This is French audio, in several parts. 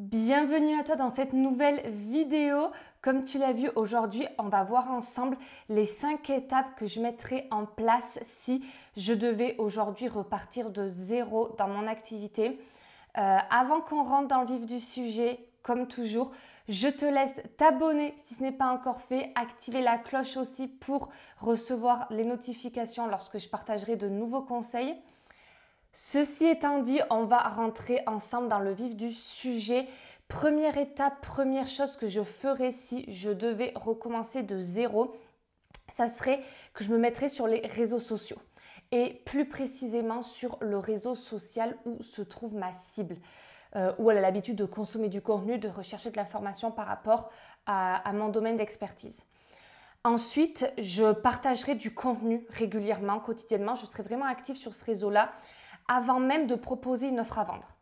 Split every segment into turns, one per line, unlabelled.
Bienvenue à toi dans cette nouvelle vidéo. Comme tu l'as vu aujourd'hui, on va voir ensemble les 5 étapes que je mettrai en place si je devais aujourd'hui repartir de zéro dans mon activité. Avant qu'on rentre dans le vif du sujet, comme toujours, je te laisse t'abonner si ce n'est pas encore fait, activer la cloche aussi pour recevoir les notifications lorsque je partagerai de nouveaux conseils. Ceci étant dit, on va rentrer ensemble dans le vif du sujet. Première étape, première chose que je ferais si je devais recommencer de zéro, ça serait que je me mettrais sur les réseaux sociaux et plus précisément sur le réseau social où se trouve ma cible, où elle a l'habitude de consommer du contenu, de rechercher de l'information par rapport à mon domaine d'expertise. Ensuite, je partagerai du contenu régulièrement, quotidiennement. Je serai vraiment active sur ce réseau-là avant même de proposer une offre à vendre.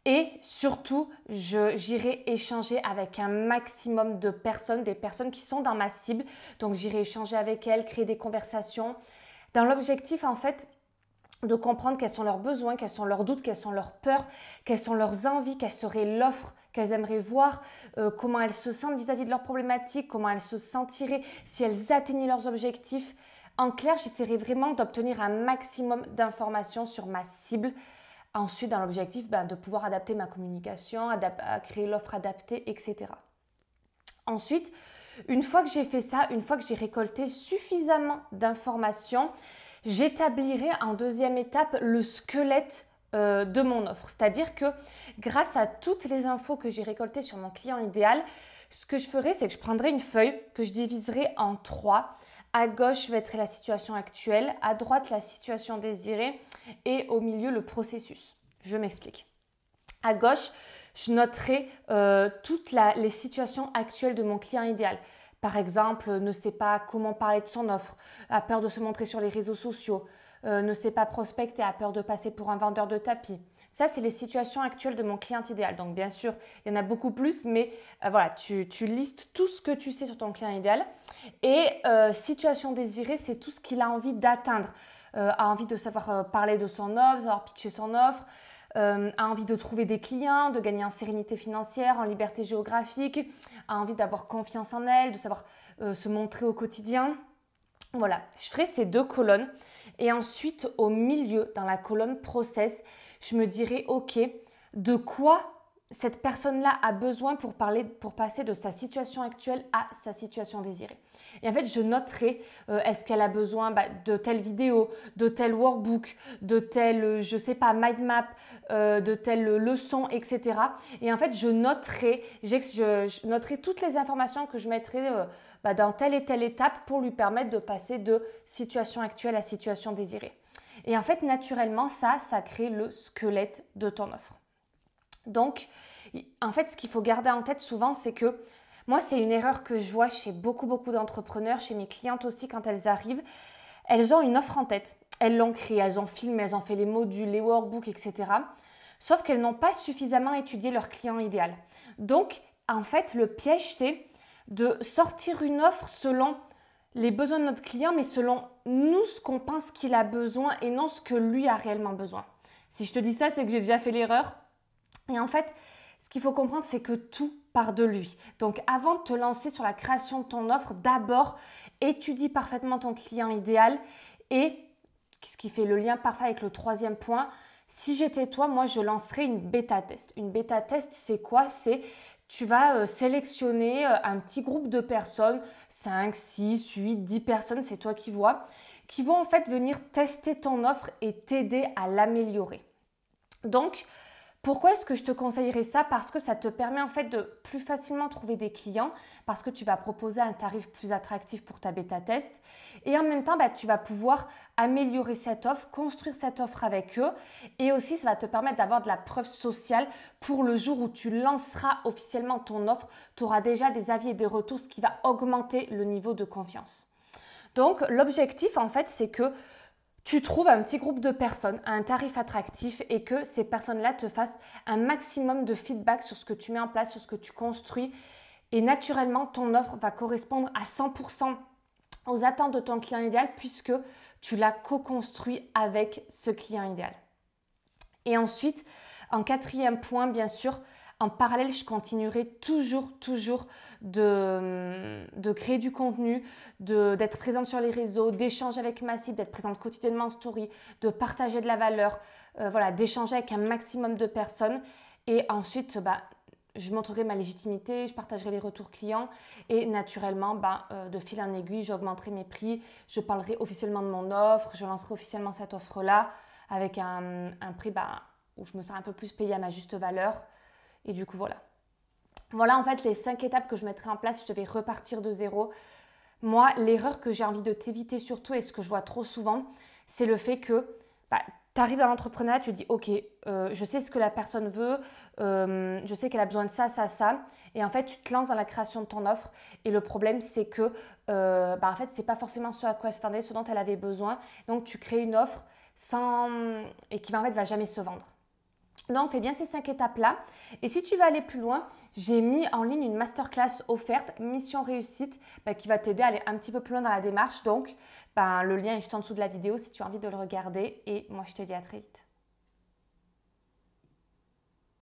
Et surtout, j'irai échanger avec un maximum de personnes, des personnes qui sont dans ma cible. Donc, j'irai échanger avec elles, créer des conversations dans l'objectif en fait de comprendre quels sont leurs besoins, quels sont leurs doutes, quelles sont leurs peurs, quelles sont leurs envies, quelle serait l'offre qu'elles aimeraient voir, comment elles se sentent vis-à-vis de leurs problématiques, comment elles se sentiraient si elles atteignaient leurs objectifs. En clair, j'essaierai vraiment d'obtenir un maximum d'informations sur ma cible. Ensuite, dans l'objectif de pouvoir adapter ma communication, créer l'offre adaptée, etc. Ensuite, une fois que j'ai fait ça, une fois que j'ai récolté suffisamment d'informations, j'établirai en deuxième étape le squelette de mon offre. C'est-à-dire que grâce à toutes les infos que j'ai récoltées sur mon client idéal, ce que je ferai, c'est que je prendrai une feuille que je diviserai en 3. À gauche, je mettrai la situation actuelle, à droite, la situation désirée et au milieu, le processus. Je m'explique. À gauche, je noterai toutes les situations actuelles de mon client idéal. Par exemple, ne sait pas comment parler de son offre, a peur de se montrer sur les réseaux sociaux, ne sait pas prospecter, a peur de passer pour un vendeur de tapis. Ça, c'est les situations actuelles de mon client idéal. Donc, bien sûr, il y en a beaucoup plus, mais voilà, tu listes tout ce que tu sais sur ton client idéal. Et situation désirée, c'est tout ce qu'il a envie d'atteindre. A envie de savoir parler de son offre, de savoir pitcher son offre, a envie de trouver des clients, de gagner en sérénité financière, en liberté géographique, a envie d'avoir confiance en elle, de savoir se montrer au quotidien. Voilà, je ferai ces 2 colonnes. Et ensuite, au milieu, dans la colonne process, je me dirai, ok, de quoi cette personne-là a besoin pour passer de sa situation actuelle à sa situation désirée. Et en fait, je noterai, est-ce qu'elle a besoin de telle vidéo, de tel workbook, de tel, je sais pas, mind map, de telle leçon, etc. Et en fait, je noterai toutes les informations que je mettrai dans telle et telle étape pour lui permettre de passer de situation actuelle à situation désirée. Et en fait, naturellement, ça crée le squelette de ton offre. Donc, en fait, ce qu'il faut garder en tête souvent, c'est que moi, c'est une erreur que je vois chez beaucoup d'entrepreneurs, chez mes clientes aussi quand elles arrivent. Elles ont une offre en tête. Elles l'ont créée, elles ont filmé, elles ont fait les modules, les workbooks, etc. Sauf qu'elles n'ont pas suffisamment étudié leur client idéal. Donc, en fait, le piège, c'est de sortir une offre selon les besoins de notre client, mais selon nous, ce qu'on pense qu'il a besoin et non ce que lui a réellement besoin. Si je te dis ça, c'est que j'ai déjà fait l'erreur. Et en fait, ce qu'il faut comprendre, c'est que tout part de lui. Donc, avant de te lancer sur la création de ton offre, d'abord, étudie parfaitement ton client idéal. Et ce qui fait le lien parfait avec le 3e point, si j'étais toi, moi, je lancerais une bêta-test. Une bêta-test, c'est quoi? C'est tu vas sélectionner un petit groupe de personnes, 5, 6, 8, 10 personnes, c'est toi qui vois, qui vont en fait venir tester ton offre et t'aider à l'améliorer. Donc, pourquoi est-ce que je te conseillerais ça? Parce que ça te permet en fait de plus facilement trouver des clients parce que tu vas proposer un tarif plus attractif pour ta bêta-test et en même temps, tu vas pouvoir améliorer cette offre, construire cette offre avec eux et aussi ça va te permettre d'avoir de la preuve sociale pour le jour où tu lanceras officiellement ton offre. Tu auras déjà des avis et des retours, ce qui va augmenter le niveau de confiance. Donc, l'objectif en fait, c'est que tu trouves un petit groupe de personnes à un tarif attractif et que ces personnes-là te fassent un maximum de feedback sur ce que tu mets en place, sur ce que tu construis. Et naturellement, ton offre va correspondre à 100% aux attentes de ton client idéal puisque tu l'as co-construit avec ce client idéal. Et ensuite, en 4e point, bien sûr, En parallèle, je continuerai toujours de créer du contenu, d'être présente sur les réseaux, d'échanger avec ma cible, d'être présente quotidiennement en story, de partager de la valeur, voilà, d'échanger avec un maximum de personnes. Et ensuite, je montrerai ma légitimité, je partagerai les retours clients et naturellement, de fil en aiguille, j'augmenterai mes prix, je parlerai officiellement de mon offre, je lancerai officiellement cette offre-là avec un prix où je me sens un peu plus payée à ma juste valeur. Et du coup, voilà. Voilà en fait les 5 étapes que je mettrai en place si je devais repartir de zéro. Moi, l'erreur que j'ai envie de t'éviter surtout et ce que je vois trop souvent, c'est le fait que tu arrives dans l'entrepreneuriat, tu te dis ok, je sais ce que la personne veut, je sais qu'elle a besoin de ça, ça, ça. Et en fait, tu te lances dans la création de ton offre. Et le problème, c'est que en fait, ce n'est pas forcément ce à quoi elle s'attendait, ce dont elle avait besoin. Donc, tu crées une offre et qui en fait, va jamais se vendre. Donc, fais bien ces 5 étapes-là. Et si tu veux aller plus loin, j'ai mis en ligne une masterclass offerte, Mission Réussite, qui va t'aider à aller un petit peu plus loin dans la démarche. Donc, le lien est juste en dessous de la vidéo si tu as envie de le regarder. Et moi, je te dis à très vite.